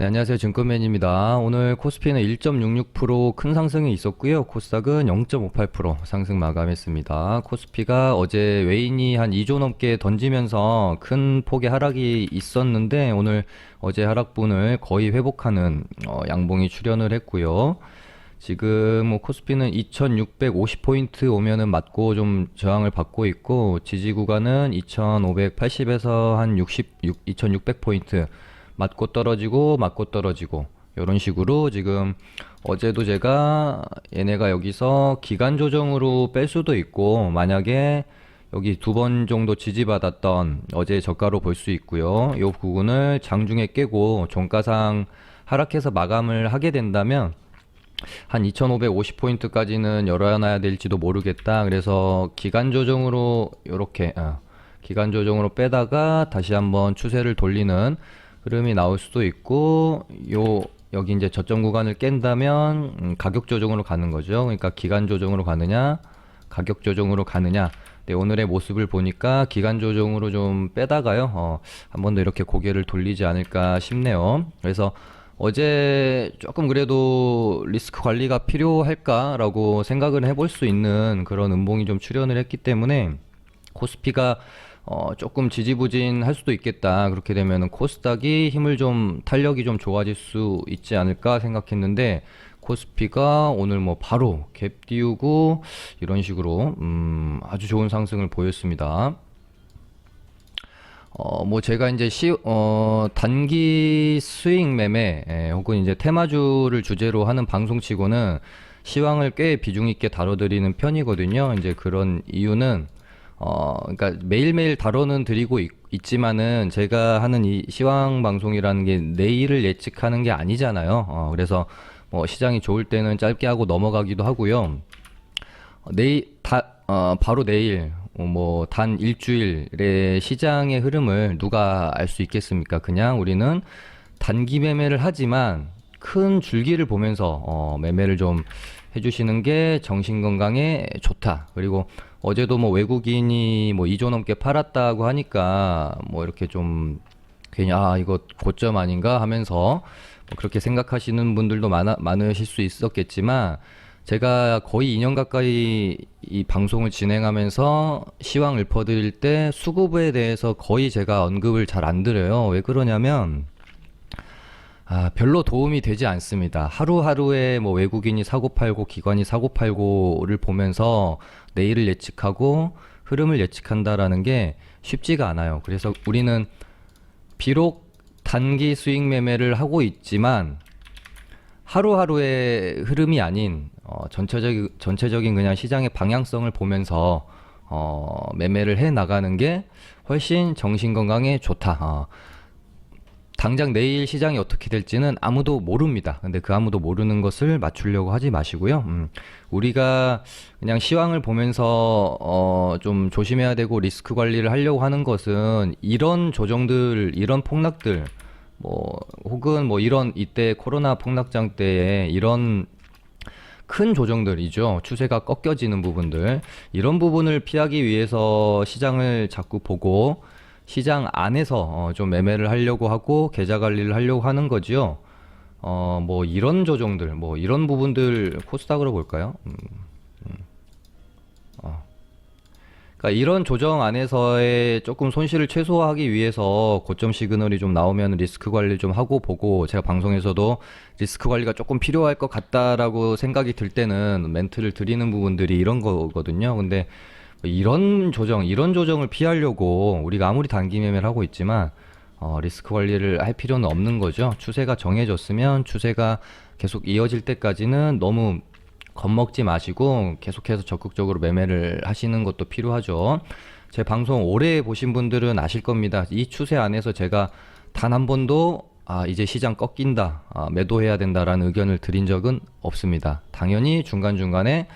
네, 안녕하세요. 증권맨입니다. 오늘 코스피는 1.66% 큰 상승이 있었고요. 코스닥은 0.58% 상승 마감했습니다. 코스피가 어제 외인이 한 2조 넘게 던지면서 큰 폭의 하락이 있었는데 오늘 어제 하락분을 거의 회복하는 양봉이 출현을 했고요. 지금 뭐 코스피는 2650포인트 오면은 맞고 좀 저항을 받고 있고, 지지 구간은 2580에서 한 2600포인트 맞고 떨어지고 맞고 떨어지고 이런 식으로. 지금 어제도 제가 얘네가 여기서 기간 조정으로 뺄 수도 있고, 만약에 여기 두 번 정도 지지받았던 어제 저가로 볼 수 있고요. 이 부분을 장중에 깨고 종가상 하락해서 마감을 하게 된다면 한 2550포인트까지는 열어놔야 될지도 모르겠다. 그래서 기간 조정으로 이렇게 기간 조정으로 빼다가 다시 한번 추세를 돌리는 흐름이 나올 수도 있고, 여기 이제 저점 구간을 깬다면 가격 조정으로 가는 거죠. 그러니까 기간 조정으로 가느냐 가격 조정으로 가느냐. 네, 오늘의 모습을 보니까 기간 조정으로 좀 빼다가요, 한 번 더 이렇게 고개를 돌리지 않을까 싶네요. 그래서 어제 조금 그래도 리스크 관리가 필요할까라고 생각을 해볼 수 있는 그런 음봉이 좀 출현을 했기 때문에 코스피가 조금 지지부진할 수도 있겠다. 그렇게 되면은 코스닥이 힘을 좀, 탄력이 좀 좋아질 수 있지 않을까 생각했는데, 코스피가 오늘 뭐 바로 갭 띄우고 이런 식으로 아주 좋은 상승을 보였습니다. 뭐 제가 이제 단기 수익 매매, 혹은 이제 테마주를 주제로 하는 방송치고는 시황을 꽤 비중 있게 다뤄드리는 편이거든요. 이제 그런 이유는 그러니까 매일매일 다뤄는 드리고 있지만은 제가 하는 이 시황 방송이라는 게 내일을 예측하는 게 아니잖아요. 그래서 뭐 시장이 좋을 때는 짧게 하고 넘어가기도 하고요. 바로 내일 뭐 단 일주일의 시장의 흐름을 누가 알 수 있겠습니까? 그냥 우리는 단기 매매를 하지만 큰 줄기를 보면서 매매를 좀 해주시는 게 정신 건강에 좋다. 그리고 어제도 뭐 외국인이 뭐 2조 넘게 팔았다고 하니까 뭐 이렇게 좀 괜히 이거 고점 아닌가 하면서 뭐 그렇게 생각하시는 분들도 많으실 수 있었겠지만, 제가 거의 2년 가까이 이 방송을 진행하면서 시황 읊어드릴 때 수급에 대해서 거의 제가 언급을 잘 안 드려요. 왜 그러냐면 별로 도움이 되지 않습니다. 하루하루에 뭐 외국인이 사고 팔고 기관이 사고 팔고를 보면서 내일을 예측하고 흐름을 예측한다라는 게 쉽지가 않아요. 그래서 우리는 비록 단기 수익 매매를 하고 있지만 하루하루의 흐름이 아닌 전체적인 그냥 시장의 방향성을 보면서 매매를 해 나가는 게 훨씬 정신 건강에 좋다. 당장 내일 시장이 어떻게 될지는 아무도 모릅니다. 근데 그 아무도 모르는 것을 맞추려고 하지 마시고요. 우리가 그냥 시황을 보면서 좀 조심해야 되고 리스크 관리를 하려고 하는 것은 이런 조정들, 이런 폭락들, 뭐 혹은 뭐 이런 이때 코로나 폭락장 때에 이런 큰 조정들이죠. 추세가 꺾여지는 부분들, 이런 부분을 피하기 위해서 시장을 자꾸 보고 시장 안에서 좀 매매를 하려고 하고 계좌 관리를 하려고 하는 거지요. 뭐 이런 조정들, 뭐 이런 부분들 코스닥으로 볼까요? 그러니까 이런 조정 안에서의 조금 손실을 최소화하기 위해서 고점 시그널이 좀 나오면 리스크 관리를 좀 하고 보고, 제가 방송에서도 리스크 관리가 조금 필요할 것 같다라고 생각이 들 때는 멘트를 드리는 부분들이 이런 거거든요. 근데 이런 조정을 피하려고 우리가 아무리 단기 매매를 하고 있지만 리스크 관리를 할 필요는 없는 거죠. 추세가 정해졌으면 추세가 계속 이어질 때까지는 너무 겁먹지 마시고 계속해서 적극적으로 매매를 하시는 것도 필요하죠. 제 방송 오래 보신 분들은 아실 겁니다. 이 추세 안에서 제가 단 한 번도 이제 시장 꺾인다, 매도해야 된다라는 의견을 드린 적은 없습니다. 당연히 중간중간에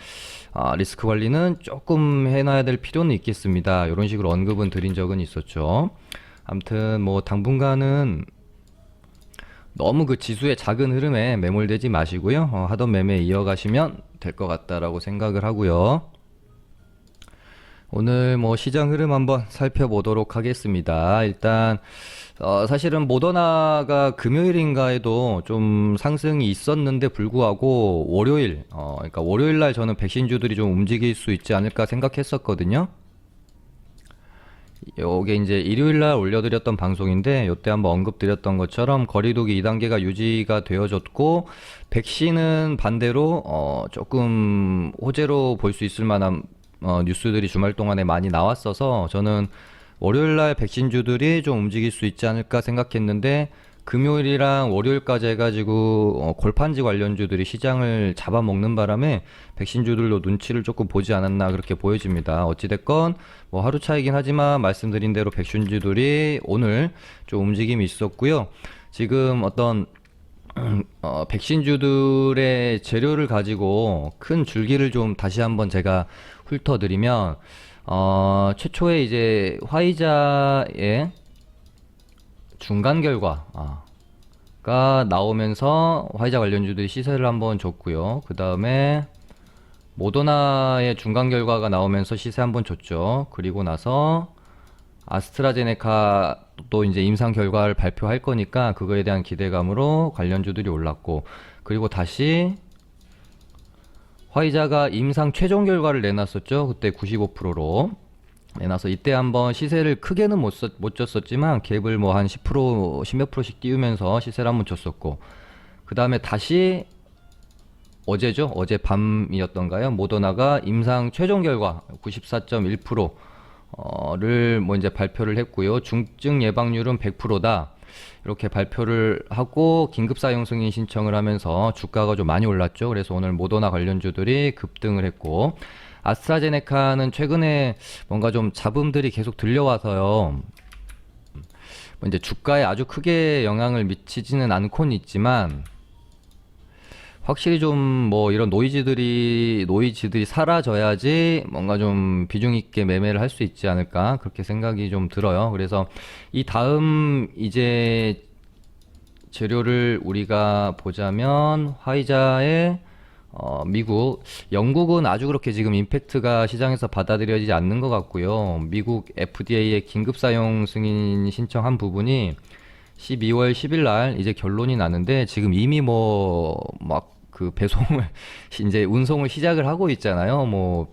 리스크 관리는 조금 해놔야 될 필요는 있겠습니다, 이런 식으로 언급은 드린 적은 있었죠. 아무튼 뭐 당분간은 너무 그 지수의 작은 흐름에 매몰되지 마시고요. 하던 매매 이어가시면 될 것 같다라고 생각을 하고요. 오늘 뭐 시장 흐름 한번 살펴보도록 하겠습니다. 일단 사실은 모더나가 금요일인가에도 좀 상승이 있었는데 불구하고 월요일, 그러니까 월요일 날 저는 백신주들이 좀 움직일 수 있지 않을까 생각했었거든요. 요게 이제 일요일 날 올려드렸던 방송인데 요때 한번 언급드렸던 것처럼 거리두기 2단계가 유지가 되어졌고 백신은 반대로 조금 호재로 볼 수 있을 만한 뉴스들이 주말 동안에 많이 나왔어서 저는 월요일 날 백신주들이 좀 움직일 수 있지 않을까 생각했는데 금요일이랑 월요일까지 해가지고 골판지 관련주들이 시장을 잡아먹는 바람에 백신주들도 눈치를 조금 보지 않았나 그렇게 보여집니다. 어찌됐건 뭐 하루 차이긴 하지만 말씀드린 대로 백신주들이 오늘 좀 움직임이 있었고요. 지금 어떤 백신주들의 재료를 가지고 큰 줄기를 좀 다시 한번 제가 훑어드리면 최초에 이제 화이자의 중간 결과가 나오면서 화이자 관련주들이 시세를 한번 줬고요. 그 다음에 모더나의 중간 결과가 나오면서 시세 한번 줬죠. 그리고 나서 아스트라제네카 또 이제 임상 결과를 발표할 거니까 그거에 대한 기대감으로 관련주들이 올랐고, 그리고 다시 화이자가 임상 최종 결과를 내놨었죠. 그때 95%로 내놔서 이때 한번 시세를 크게는 못 줬었지만 갭을 뭐 한 10%, 10몇 프로씩 띄우면서 시세를 한번 줬었고, 그 다음에 다시 어제죠. 어제 밤이었던가요? 모더나가 임상 최종 결과 94.1%를 뭐 이제 발표를 했고요. 중증 예방률은 100%다. 이렇게 발표를 하고 긴급 사용 승인 신청을 하면서 주가가 좀 많이 올랐죠. 그래서 오늘 모더나 관련주들이 급등을 했고, 아스트라제네카는 최근에 뭔가 좀 잡음들이 계속 들려와서요. 뭐 이제 주가에 아주 크게 영향을 미치지는 않고는 있지만 확실히 좀 뭐 이런 노이즈들이 사라져야지 뭔가 좀 비중 있게 매매를 할 수 있지 않을까 그렇게 생각이 좀 들어요. 그래서 이 다음 이제 재료를 우리가 보자면 화이자의 미국, 영국은 아주 그렇게 지금 임팩트가 시장에서 받아들여지지 않는 것 같고요. 미국 FDA의 긴급 사용 승인 신청한 부분이 12월 10일 날 이제 결론이 나는데 지금 이미 뭐 막 그 배송을 이제 운송을 시작을 하고 있잖아요. 뭐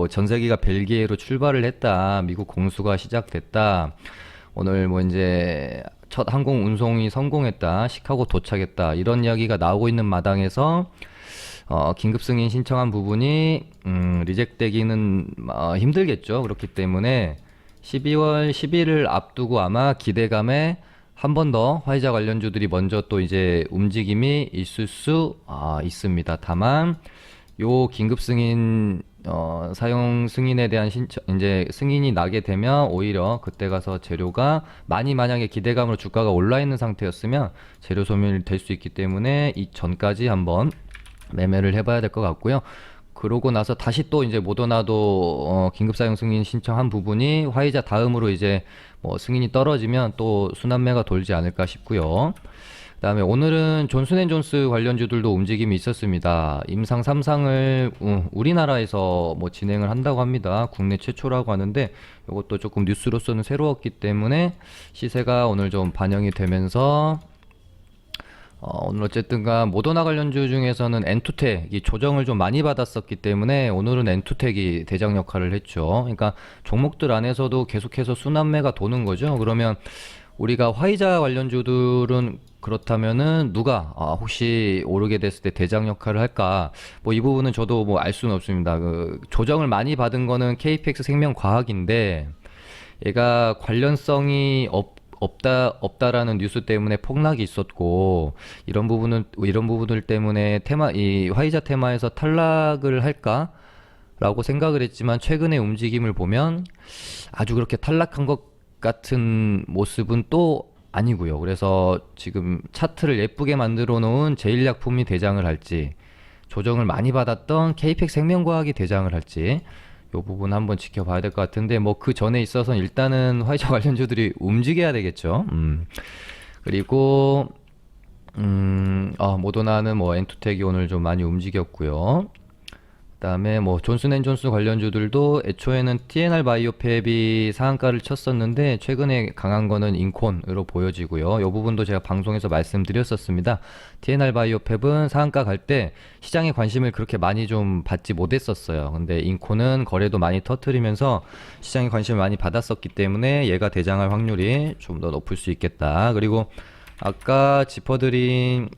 전세기가 벨기에로 출발을 했다. 미국 공수가 시작됐다. 오늘 뭐 이제 첫 항공 운송이 성공했다. 시카고 도착했다. 이런 이야기가 나오고 있는 마당에서 긴급 승인 신청한 부분이 리젝되기는 힘들겠죠. 그렇기 때문에 12월 10일을 앞두고 아마 기대감에 한 번 더 화이자 관련주들이 먼저 또 이제 움직임이 있을 수 있습니다. 다만 요 긴급 승인 사용 승인에 대한 신청 이제 승인이 나게 되면 오히려 그때 가서 재료가 많이 만약에 기대감으로 주가가 올라 있는 상태였으면 재료 소멸이 될 수 있기 때문에 이 전까지 한번 매매를 해봐야 될 것 같고요. 그러고 나서 다시 또 이제 모더나도 긴급 사용 승인 신청한 부분이 화이자 다음으로 이제 뭐 승인이 떨어지면 또 순환매가 돌지 않을까 싶고요. 그다음에 오늘은 존슨앤존스 관련주들도 움직임이 있었습니다. 임상 3상을 우리나라에서 뭐 진행을 한다고 합니다. 국내 최초라고 하는데 이것도 조금 뉴스로서는 새로웠기 때문에 시세가 오늘 좀 반영이 되면서 오늘 어쨌든가 모더나 관련주 중에서는 엔투텍이 조정을 좀 많이 받았었기 때문에 오늘은 엔투텍이 대장 역할을 했죠. 그러니까 종목들 안에서도 계속해서 순환매가 도는 거죠. 그러면 우리가 화이자 관련주들은 그렇다면은 누가 혹시 오르게 됐을 때 대장 역할을 할까? 뭐 이 부분은 저도 뭐 알 수는 없습니다. 그 조정을 많이 받은 거는 KPX 생명과학인데 얘가 관련성이 없다라는 뉴스 때문에 폭락이 있었고 이런 부분들 때문에 이 화이자 테마에서 탈락을 할까라고 생각을 했지만 최근의 움직임을 보면 아주 그렇게 탈락한 것 같은 모습은 또 아니고요. 그래서 지금 차트를 예쁘게 만들어 놓은 제일약품이 대장을 할지 조정을 많이 받았던 KPX 생명과학이 대장을 할지 요 부분 한번 지켜봐야 될 것 같은데 뭐 그 전에 있어서는 일단은 화이자 관련주들이 움직여야 되겠죠. 그리고 모더나는 뭐 엔투텍이 오늘 좀 많이 움직였고요. 그다음에 뭐 존슨앤존슨 관련주들도 애초에는 TNR 바이오팹이 상한가를 쳤었는데 최근에 강한 거는 인콘으로 보여지고요. 이 부분도 제가 방송에서 말씀드렸었습니다. TNR 바이오팹은 상한가 갈 때 시장의 관심을 그렇게 많이 좀 받지 못했었어요. 근데 인콘은 거래도 많이 터트리면서 시장의 관심을 많이 받았었기 때문에 얘가 대장할 확률이 좀 더 높을 수 있겠다. 그리고 아까 짚어드린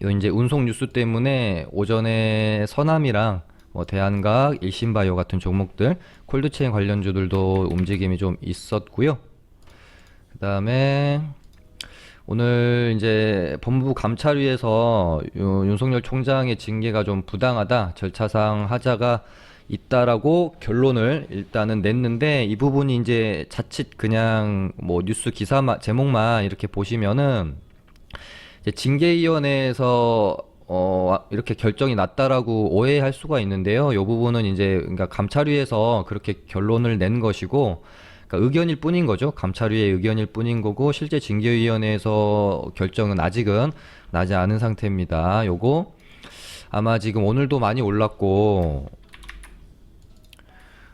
요 이제 운송 뉴스 때문에 오전에 서남이랑 뭐 대한각, 일신바이오 같은 종목들, 콜드체인 관련주들도 움직임이 좀 있었고요. 그다음에 오늘 이제 법무부 감찰위에서 윤석열 총장의 징계가 좀 부당하다, 절차상 하자가 있다라고 결론을 일단은 냈는데 이 부분이 이제 자칫 그냥 뭐 뉴스 기사 제목만 이렇게 보시면은 이제 징계위원회에서 이렇게 결정이 났다라고 오해할 수가 있는데요. 이 부분은 이제 그러니까 감찰위에서 그렇게 결론을 낸 것이고, 그러니까 의견일 뿐인 거죠. 감찰위의 의견일 뿐인 거고, 실제 징계위원회에서 결정은 아직은 나지 않은 상태입니다. 요거 아마 지금 오늘도 많이 올랐고,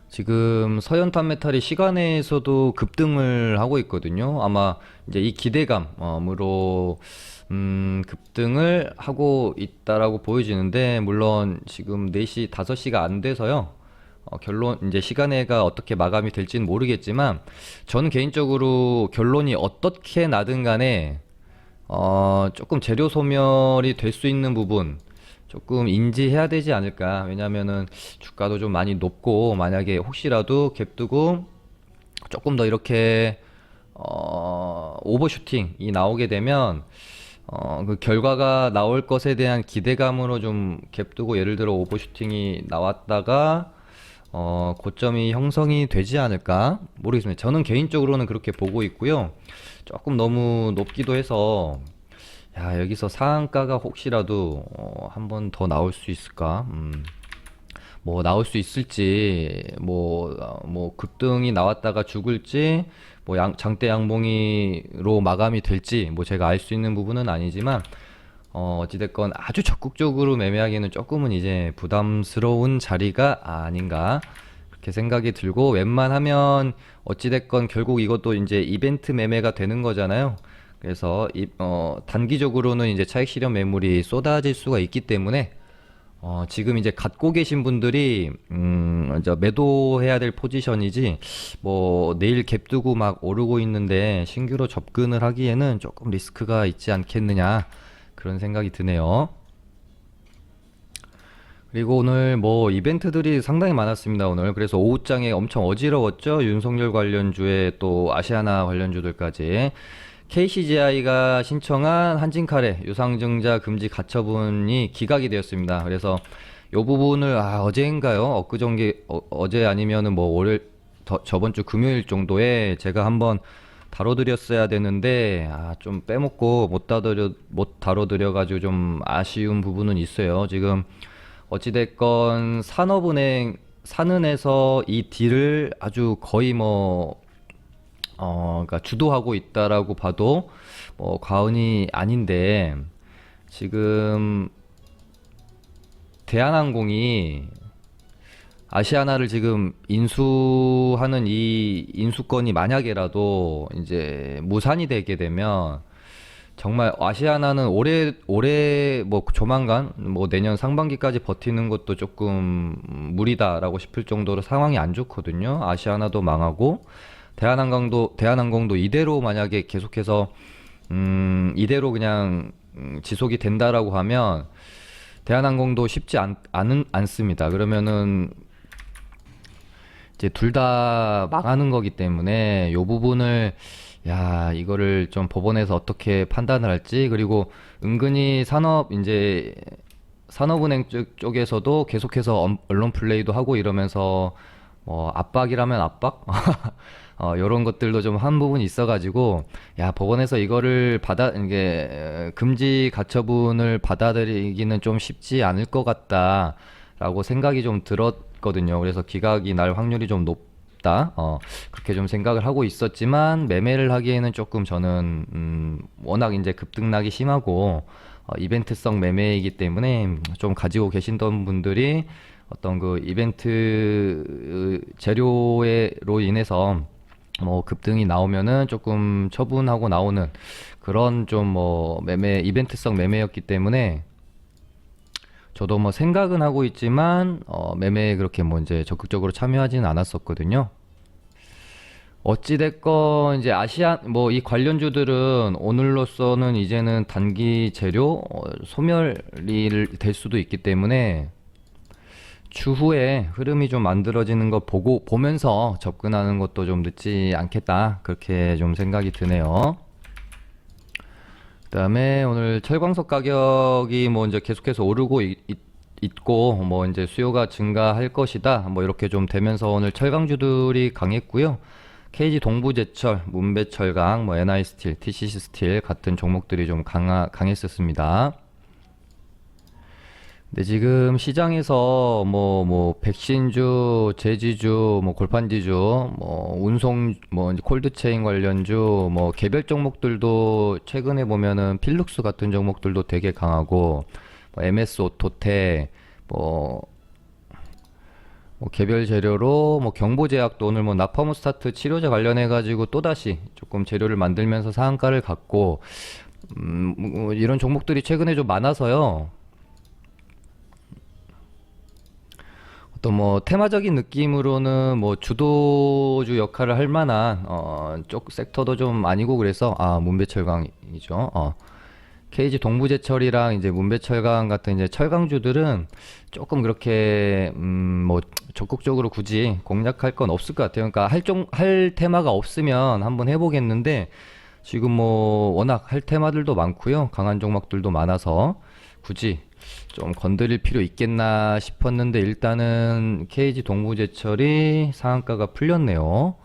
지금 서현탄메탈이 시간에서도 급등을 하고 있거든요. 아마 이제 이 기대감으로 급등을 하고 있다라고 보여지는데, 물론 지금 4시, 5시가 안 돼서요. 결론 이제 시간에가 어떻게 마감이 될지는 모르겠지만 저는 개인적으로 결론이 어떻게 나든 간에 조금 재료 소멸이 될 수 있는 부분 조금 인지해야 되지 않을까. 왜냐면은 주가도 좀 많이 높고, 만약에 혹시라도 갭 두고 조금 더 이렇게 오버슈팅이 나오게 되면 그 결과가 나올 것에 대한 기대감으로 좀 갭 두고, 예를 들어 오버슈팅이 나왔다가 고점이 형성이 되지 않을까 모르겠습니다. 저는 개인적으로는 그렇게 보고 있고요. 조금 너무 높기도 해서 야, 여기서 상한가가 혹시라도 한 번 더 나올 수 있을까? 뭐 나올 수 있을지, 뭐 급등이 나왔다가 죽을지, 뭐 장대 양봉이로 마감이 될지, 뭐 제가 알 수 있는 부분은 아니지만 어찌됐건 아주 적극적으로 매매하기에는 조금은 이제 부담스러운 자리가 아닌가 그렇게 생각이 들고, 웬만하면 어찌됐건 결국 이것도 이제 이벤트 매매가 되는 거잖아요. 그래서 단기적으로는 이제 차익 실현 매물이 쏟아질 수가 있기 때문에 지금 이제 갖고 계신 분들이 이제 매도해야 될 포지션이지, 뭐 내일 갭 두고 막 오르고 있는데 신규로 접근을 하기에는 조금 리스크가 있지 않겠느냐 그런 생각이 드네요. 그리고 오늘 뭐 이벤트들이 상당히 많았습니다. 오늘 그래서 오후장에 엄청 어지러웠죠. 윤석열 관련주에 또 아시아나 관련주들까지. KCGI가 신청한 한진칼의 유상증자 금지 가처분이 기각이 되었습니다. 그래서 이 부분을 어제인가요? 엊그저께 어제 아니면은 뭐 월요일 저번 주 금요일 정도에 제가 한번 다뤄드렸어야 되는데 좀 빼먹고 못 다뤄드려 가지고 좀 아쉬운 부분은 있어요. 지금 어찌됐건 산업은행 산은에서 이 딜을 아주 거의 뭐 그러니까 주도하고 있다라고 봐도 뭐 과언이 아닌데, 지금 대한항공이 아시아나를 지금 인수하는 이 인수권이 만약에라도 이제 무산이 되게 되면 정말 아시아나는 올해 뭐 조만간 뭐 내년 상반기까지 버티는 것도 조금 무리다라고 싶을 정도로 상황이 안 좋거든요. 아시아나도 망하고 대한항공도 이대로 만약에 계속해서 이대로 그냥 지속이 된다라고 하면 대한항공도 쉽지 않습니다. 그러면은 이제 둘 다 망하는 거기 때문에 요 부분을 이거를 좀 법원에서 어떻게 판단을 할지, 그리고 은근히 산업은행 쪽에서도 계속해서 언론 플레이도 하고 이러면서 압박이라면 압박? 요런 것들도 좀 한 부분이 있어가지고, 법원에서 이거를 이게 금지 가처분을 받아들이기는 좀 쉽지 않을 것 같다라고 생각이 좀 들었거든요. 그래서 기각이 날 확률이 좀 높다. 그렇게 좀 생각을 하고 있었지만, 매매를 하기에는 조금 저는, 워낙 이제 급등락이 심하고, 이벤트성 매매이기 때문에 좀 가지고 계신던 분들이 어떤 그 이벤트 재료로 인해서 뭐 급등이 나오면은 조금 처분하고 나오는 그런 좀 뭐 매매 이벤트성 매매였기 때문에 저도 뭐 생각은 하고 있지만 매매에 그렇게 뭐 이제 적극적으로 참여하지는 않았었거든요. 어찌됐건 이제 아시안 뭐 이 관련주들은 오늘로서는 이제는 단기 재료 소멸이 될 수도 있기 때문에 추후에 흐름이 좀 만들어지는 거 보면서 접근하는 것도 좀 늦지 않겠다, 그렇게 좀 생각이 드네요. 그다음에 오늘 철광석 가격이 뭐 이제 계속해서 오르고 있고 뭐 이제 수요가 증가할 것이다, 뭐 이렇게 좀 되면서 오늘 철강주들이 강했고요. KG 동부제철, 문배철강, 뭐 NI스틸, TCC스틸 같은 종목들이 좀 강했었습니다. 근데 지금 시장에서 뭐 백신주, 제지주, 뭐 골판지주, 뭐 운송, 뭐 이제 콜드체인 관련주, 뭐 개별 종목들도 최근에 보면은 필룩스 같은 종목들도 되게 강하고, 뭐 MS 오토텍, 뭐 개별 재료로 뭐 경보제약도 오늘 뭐 나파모스타트 치료제 관련해 가지고 또다시 조금 재료를 만들면서 상한가를 갖고, 뭐 이런 종목들이 최근에 좀 많아서요. 또 뭐 테마적인 느낌으로는 뭐 주도주 역할을 할 만한 쪽 섹터도 좀 아니고, 그래서 문배철강이죠. KG 동부제철이랑 이제 문배철강 같은 이제 철강주들은 조금 그렇게 뭐 적극적으로 굳이 공략할 건 없을 것 같아요. 그러니까 할 테마가 없으면 한번 해보겠는데, 지금 뭐 워낙 할 테마들도 많고요, 강한 종목들도 많아서 굳이 좀 건드릴 필요 있겠나 싶었는데, 일단은 KG 동부제철이 상한가가 풀렸네요.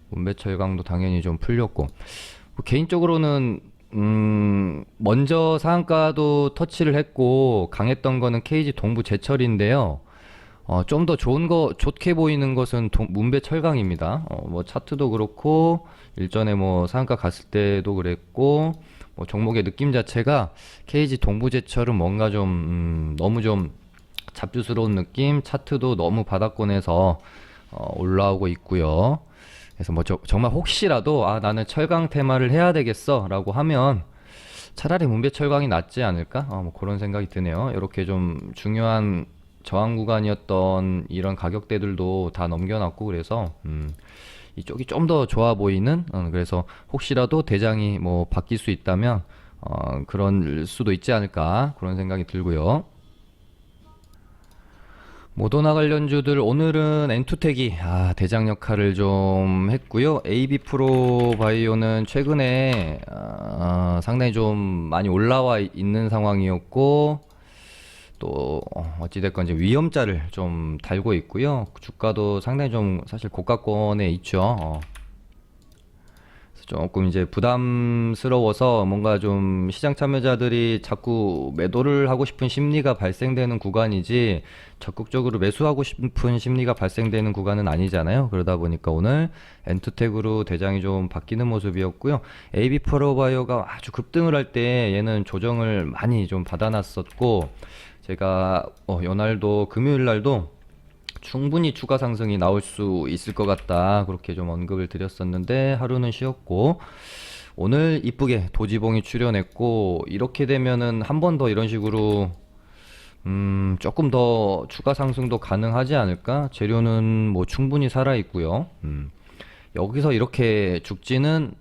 문배철강도 당연히 좀 풀렸고, 뭐 개인적으로는 먼저 상한가도 터치를 했고 강했던 거는 KG 동부제철인데요. 좀 더 좋게 보이는 것은 문배철강입니다. 뭐 차트도 그렇고 일전에 뭐 상한가 갔을 때도 그랬고, 뭐 종목의 느낌 자체가 KG 동부제철은 뭔가 좀 너무 좀 잡주스러운 느낌, 차트도 너무 바닥권에서 올라오고 있고요. 그래서 뭐 정말 혹시라도 나는 철강 테마를 해야 되겠어 라고 하면 차라리 문배철강이 낫지 않을까, 뭐 그런 생각이 드네요. 이렇게 좀 중요한 저항 구간이었던 이런 가격대들도 다 넘겨놨고, 그래서 이쪽이 좀 더 좋아 보이는, 그래서 혹시라도 대장이 뭐 바뀔 수 있다면 그런 수도 있지 않을까, 그런 생각이 들고요. 모더나 관련주들 오늘은 엔투텍이 대장 역할을 좀 했고요. AB 프로바이오는 최근에 상당히 좀 많이 올라와 있는 상황이었고, 또 어찌됐건 이제 위험자를 좀 달고 있고요. 주가도 상당히 좀 사실 고가권에 있죠. 조금 이제 부담스러워서 뭔가 좀 시장 참여자들이 자꾸 매도를 하고 싶은 심리가 발생되는 구간이지, 적극적으로 매수하고 싶은 심리가 발생되는 구간은 아니잖아요. 그러다 보니까 오늘 엔투텍으로 대장이 좀 바뀌는 모습이었고요. AB 프로바이오가 아주 급등을 할 때 얘는 조정을 많이 좀 받아놨었고, 제가 연날도 금요일 날도 충분히 추가 상승이 나올 수 있을 것 같다, 그렇게 좀 언급을 드렸었는데 하루는 쉬었고, 오늘 이쁘게 도지봉이 출현했고, 이렇게 되면은 한 번 더 이런 식으로 조금 더 추가 상승도 가능하지 않을까. 재료는 뭐 충분히 살아 있고요. 여기서 이렇게 죽지는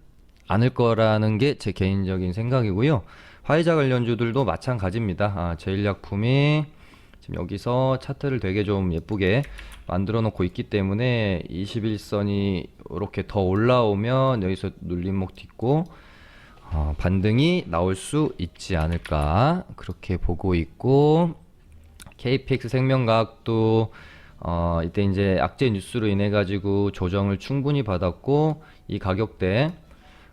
않을 거라는 게 제 개인적인 생각이고요. 화이자 관련주들도 마찬가지입니다. 제일약품이 지금 여기서 차트를 되게 좀 예쁘게 만들어 놓고 있기 때문에 21선이 이렇게 더 올라오면 여기서 눌림목 딛고 반등이 나올 수 있지 않을까, 그렇게 보고 있고, KPX 생명과학도 이때 이제 악재 뉴스로 인해 가지고 조정을 충분히 받았고, 이 가격대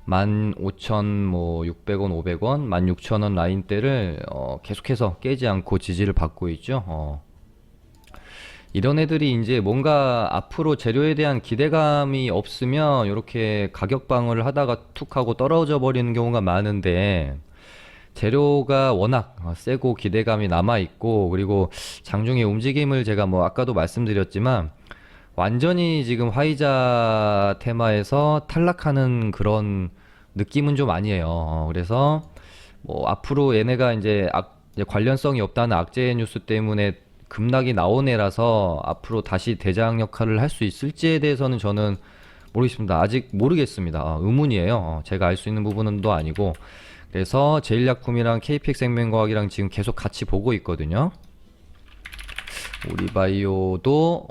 15,600원, 500원, 16,000원 라인대를 계속해서 깨지 않고 지지를 받고 있죠. 이런 애들이 이제 뭔가 앞으로 재료에 대한 기대감이 없으면 이렇게 가격 방어를 하다가 툭 하고 떨어져 버리는 경우가 많은데, 재료가 워낙 세고 기대감이 남아 있고, 그리고 장중에 움직임을 제가 뭐 아까도 말씀드렸지만 완전히 지금 화이자 테마에서 탈락하는 그런 느낌은 좀 아니에요. 그래서 뭐 앞으로 얘네가 이제 관련성이 없다는 악재 뉴스 때문에 급락이 나온 애라서 앞으로 다시 대장 역할을 할 수 있을지에 대해서는 저는 모르겠습니다. 아직 모르겠습니다. 의문이에요. 제가 알 수 있는 부분은 또 아니고. 그래서 제일약품이랑 KPX 생명과학이랑 지금 계속 같이 보고 있거든요. 우리바이오도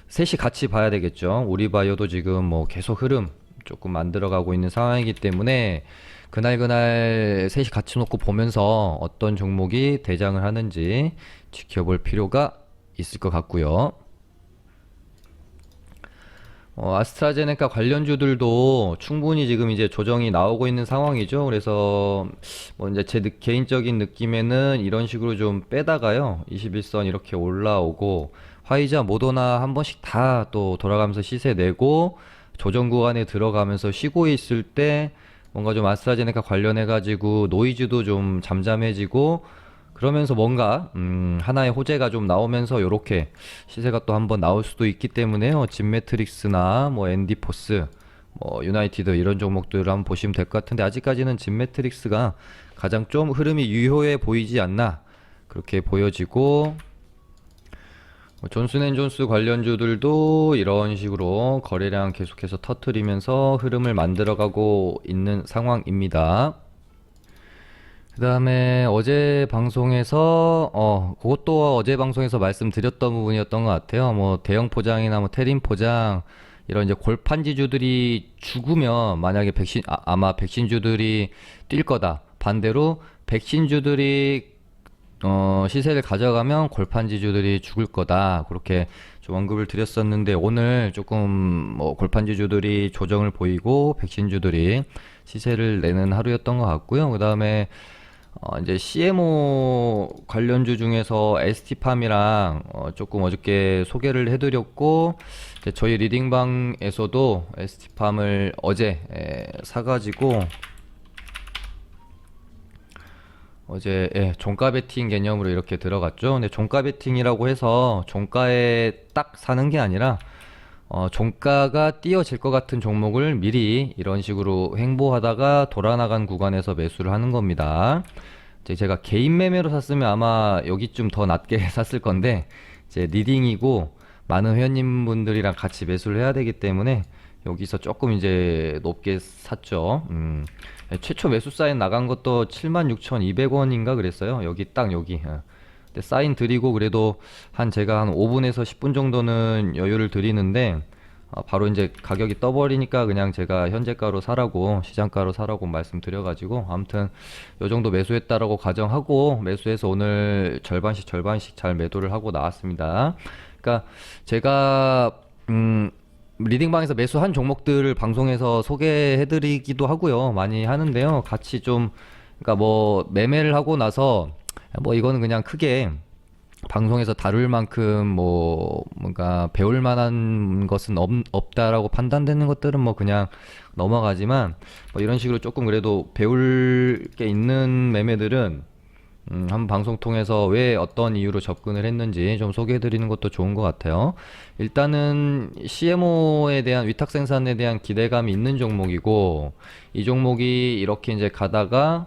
셋이 같이 봐야 되겠죠. 우리바이오도 지금 뭐 계속 흐름 조금 만들어가고 있는 상황이기 때문에 그날 셋이 같이 놓고 보면서 어떤 종목이 대장을 하는지 지켜볼 필요가 있을 것 같고요. 아스트라제네카 관련주들도 충분히 지금 이제 조정이 나오고 있는 상황이죠. 그래서 뭐 이제 제 개인적인 느낌에는 이런 식으로 좀 빼다가요. 21선 이렇게 올라오고 화이자, 모더나 한 번씩 다 또 돌아가면서 시세 내고 조정 구간에 들어가면서 쉬고 있을 때 뭔가 좀 아스트라제네카 관련해 가지고 노이즈도 좀 잠잠해지고 그러면서 뭔가 하나의 호재가 좀 나오면서 요렇게 시세가 또 한번 나올 수도 있기 때문에요. 진매트릭스나 뭐 엔디포스, 뭐 유나이티드 이런 종목들을 한번 보시면 될 것 같은데 아직까지는 진매트릭스가 가장 좀 흐름이 유효해 보이지 않나 그렇게 보여지고, 존슨앤존스 관련주들도 이런 식으로 거래량 계속해서 터트리면서 흐름을 만들어가고 있는 상황입니다. 그 다음에 어제 방송에서 그것도 어제 방송에서 말씀드렸던 부분이었던 것 같아요. 뭐 대형 포장이나 뭐 테린 포장 이런 이제 골판지주들이 죽으면 만약에 아마 백신주들이 뛸 거다. 반대로 백신주들이 시세를 가져가면 골판지주들이 죽을 거다. 그렇게 좀 언급을 드렸었는데 오늘 조금 뭐 골판지주들이 조정을 보이고 백신주들이 시세를 내는 하루였던 것 같고요. 그 다음에 이제 CMO 관련주 중에서 ST팜이랑 조금 어저께 소개를 해드렸고, 이제 저희 리딩방에서도 ST팜을 어제 사가지고 어제 종가 베팅 개념으로 이렇게 들어갔죠. 근데 종가 베팅이라고 해서 종가에 딱 사는 게 아니라 종가가 뛰어질 것 같은 종목을 미리 이런 식으로 횡보하다가 돌아나간 구간에서 매수를 하는 겁니다. 이제 제가 개인 매매로 샀으면 아마 여기쯤 더 낮게 샀을 건데 이제 리딩이고 많은 회원님분들이랑 같이 매수를 해야 되기 때문에 여기서 조금 이제 높게 샀죠. 최초 매수 사인 나간 것도 76,200원인가 그랬어요. 여기 딱 여기. 근데 사인 드리고 그래도 제가 한 5분에서 10분 정도는 여유를 드리는데 바로 이제 가격이 떠버리니까 그냥 제가 현재가로 사라고 시장가로 사라고 말씀드려가지고 아무튼 요 정도 매수했다라고 가정하고 매수해서 오늘 절반씩 잘 매도를 하고 나왔습니다. 그러니까 제가 리딩방에서 매수한 종목들을 방송에서 소개해드리기도 하고요. 많이 하는데요. 같이 좀, 그러니까 뭐, 매매를 하고 나서, 뭐, 이거는 그냥 크게 방송에서 다룰 만큼 뭐, 뭔가 배울 만한 것은 없다라고 판단되는 것들은 뭐 그냥 넘어가지만, 뭐 이런 식으로 조금 그래도 배울 게 있는 매매들은 한 방송 통해서 왜 어떤 이유로 접근을 했는지 좀 소개해 드리는 것도 좋은 것 같아요. 일단은 CMO에 대한 위탁 생산에 대한 기대감이 있는 종목이고 이 종목이 이렇게 이제 가다가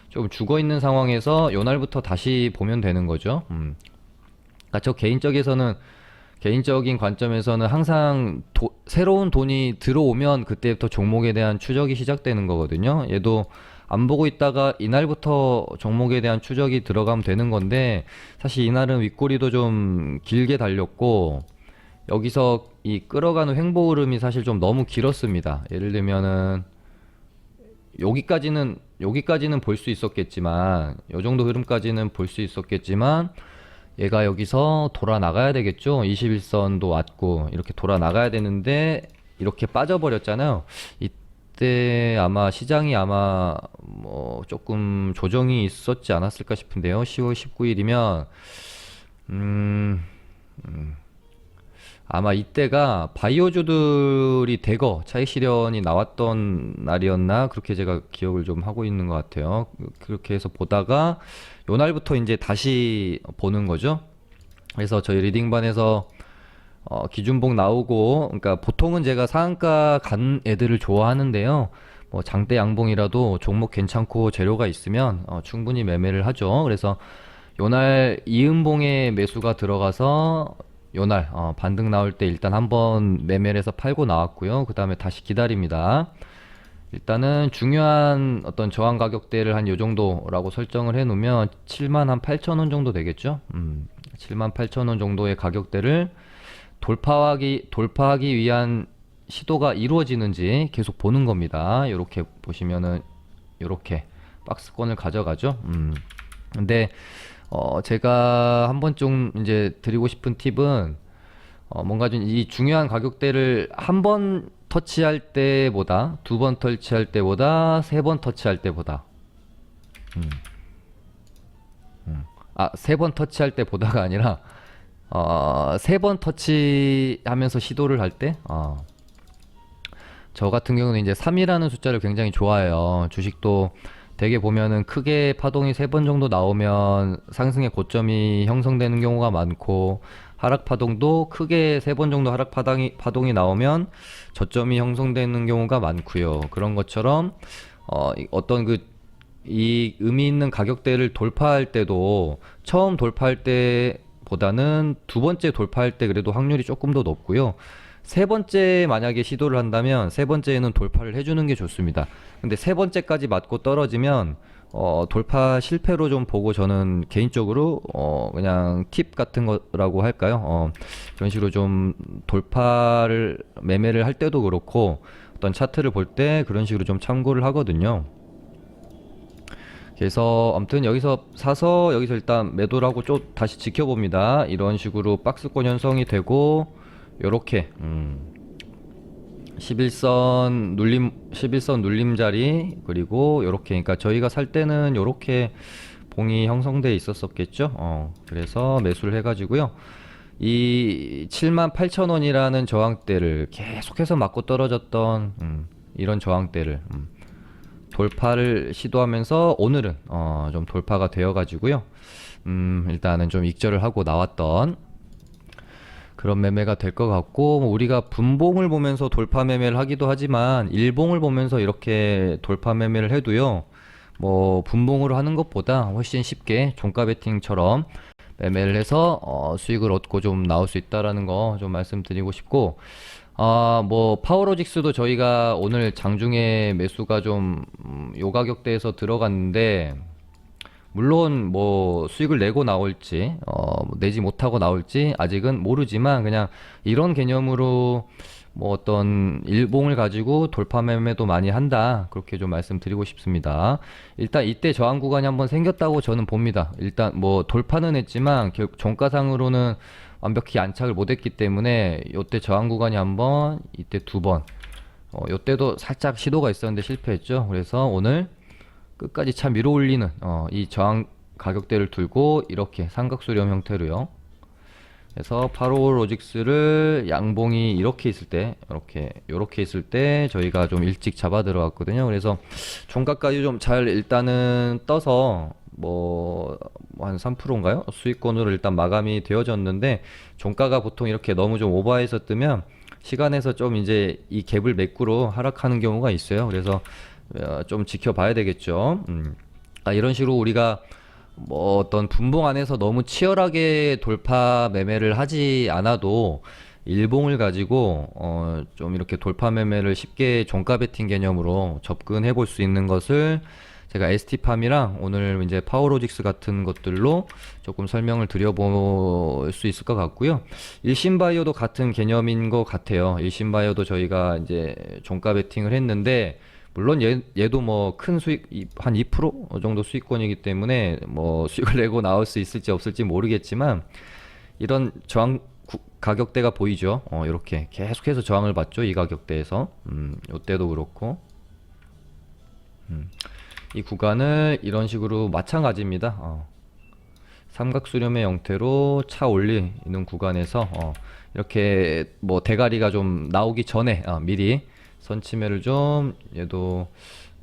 좀 죽어 있는 상황에서 요날부터 다시 보면 되는 거죠. 그러니까 저 개인적인 관점에서는 항상 새로운 돈이 들어오면 그때부터 종목에 대한 추적이 시작되는 거거든요. 얘도 안 보고 있다가 이날부터 종목에 대한 추적이 들어가면 되는 건데 사실 이날은 윗꼬리도 좀 길게 달렸고 여기서 이 끌어가는 횡보 흐름이 사실 좀 너무 길었습니다. 예를 들면은 여기까지는 볼 수 있었겠지만 요 정도 흐름까지는 볼 수 있었겠지만 얘가 여기서 돌아 나가야 되겠죠. 21선도 왔고 이렇게 돌아 나가야 되는데 이렇게 빠져버렸잖아요. 이때 아마 시장이 뭐 조금 조정이 있었지 않았을까 싶은데요. 10월 19일이면 아마 이때가 바이오주들이 대거 차익 실현이 나왔던 날이었나 그렇게 제가 기억을 좀 하고 있는 것 같아요. 그렇게 해서 보다가 요 날부터 이제 다시 보는 거죠. 그래서 저희 리딩반에서 기준봉 나오고, 그러니까 보통은 제가 상한가 간 애들을 좋아하는데요. 뭐 장대 양봉이라도 종목 괜찮고 재료가 있으면 충분히 매매를 하죠. 그래서 요날 이음봉에 매수가 들어가서 요날 반등 나올 때 일단 한번 매매를 해서 팔고 나왔고요. 그 다음에 다시 기다립니다. 일단은 중요한 어떤 저항 가격대를 한 요 정도라고 설정을 해 놓으면 7만 한 8천 원 정도 되겠죠. 7만 8천 원 정도의 가격대를 돌파하기 위한 시도가 이루어지는지 계속 보는 겁니다. 이렇게 보시면은 이렇게 박스권을 가져가죠. 근데 제가 한번 좀 이제 드리고 싶은 팁은 뭔가 좀 이 중요한 가격대를 한 번 터치할 때보다 두 번 터치할 때보다 세 번 터치할 때보다 세 번 터치할 때보다가 아니라 세 번 터치하면서 시도를 할 때, 저 같은 경우는 이제 3이라는 숫자를 굉장히 좋아해요. 주식도 되게 보면은 크게 파동이 세 번 정도 나오면 상승의 고점이 형성되는 경우가 많고, 하락 파동도 크게 세 번 정도 하락 파동이 나오면 저점이 형성되는 경우가 많고요. 그런 것처럼 어떤 이 의미 있는 가격대를 돌파할 때도 처음 돌파할 때보다는 두 번째 돌파할 때 그래도 확률이 조금 더 높고요. 세 번째 만약에 시도를 한다면 세 번째에는 돌파를 해주는 게 좋습니다. 근데 세 번째까지 맞고 떨어지면 돌파 실패로 좀 보고, 저는 개인적으로 그냥 팁 같은 거라고 할까요? 그런 식으로 좀 돌파를 매매를 할 때도 그렇고 어떤 차트를 볼 때 그런 식으로 좀 참고를 하거든요. 그래서 아무튼 여기서 사서 여기서 일단 매도를 하고 좀 다시 지켜봅니다. 이런 식으로 박스권 형성이 되고 요렇게 11선 눌림 자리, 그리고 요렇게, 그러니까 저희가 살 때는 요렇게 봉이 형성돼 있었겠죠. 그래서 매수를 해가지고요. 이 78,000원이라는 저항대를 계속해서 맞고 떨어졌던 이런 저항대를 돌파를 시도하면서 오늘은 좀 돌파가 되어 가지고요. 일단은 좀 익절을 하고 나왔던 그런 매매가 될 것 같고, 뭐 우리가 분봉을 보면서 돌파 매매를 하기도 하지만 일봉을 보면서 이렇게 돌파 매매를 해도요, 뭐 분봉으로 하는 것보다 훨씬 쉽게 종가 베팅처럼 매매를 해서 수익을 얻고 좀 나올 수 있다라는 거 좀 말씀드리고 싶고, 뭐 파워로직스도 저희가 오늘 장중에 매수가 좀 요 가격대에서 들어갔는데, 물론 뭐 수익을 내고 나올지 내지 못하고 나올지 아직은 모르지만, 그냥 이런 개념으로 뭐 어떤 일봉을 가지고 돌파 매매도 많이 한다, 그렇게 좀 말씀드리고 싶습니다. 일단 이때 저항 구간이 한번 생겼다고 저는 봅니다. 일단 뭐 돌파는 했지만 종가상으로는 완벽히 안착을 못했기 때문에 요때 저항 구간이 한번, 이때 두 번, 요때도 살짝 시도가 있었는데 실패했죠. 그래서 오늘 끝까지 차 밀어 올리는 이 저항 가격대를 두고 이렇게 삼각수렴 형태로요. 그래서 파워로직스를 양봉이 이렇게 있을 때, 이렇게 있을 때 저희가 좀 일찍 잡아 들어갔거든요. 그래서 종가까지 좀 잘 일단은 떠서 뭐 한 3%인가요? 수익권으로 일단 마감이 되어졌는데, 종가가 보통 이렇게 너무 좀 오버해서 뜨면 시간에서 좀 이제 이 갭을 매꾸로 하락하는 경우가 있어요. 그래서 좀 지켜봐야 되겠죠. 이런 식으로 우리가 뭐 어떤 분봉 안에서 너무 치열하게 돌파 매매를 하지 않아도 일봉을 가지고 좀 이렇게 돌파 매매를 쉽게 종가 베팅 개념으로 접근해 볼 수 있는 것을 제가 ST팜이랑 오늘 이제 파워로직스 같은 것들로 조금 설명을 드려볼 수 있을 것 같고요. 일신바이오도 같은 개념인 것 같아요. 일신바이오도 저희가 이제 종가 베팅을 했는데, 물론 얘도 뭐 큰 수익 한 2% 정도 수익권이기 때문에 뭐 수익을 내고 나올 수 있을지 없을지 모르겠지만, 이런 저항 가격대가 보이죠. 이렇게 계속해서 저항을 받죠. 이 가격대에서 요때도 그렇고 이 구간을 이런 식으로 마찬가지입니다. 삼각수렴의 형태로 차 올리는 구간에서 이렇게 뭐 대가리가 좀 나오기 전에 미리 선침해를 좀, 얘도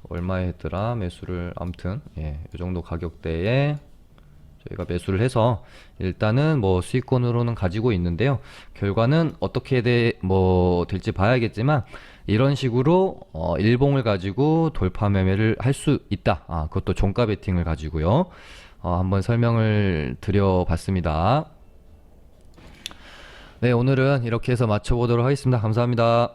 얼마에 했더라 매수를, 암튼 이 정도 가격대에 저희가 매수를 해서 일단은 뭐 수익권으로는 가지고 있는데요. 결과는 어떻게 될지 봐야겠지만, 이런 식으로 일봉을 가지고 돌파 매매를 할 수 있다. 그것도 종가 베팅을 가지고요. 한번 설명을 드려봤습니다. 네, 오늘은 이렇게 해서 마쳐보도록 하겠습니다. 감사합니다.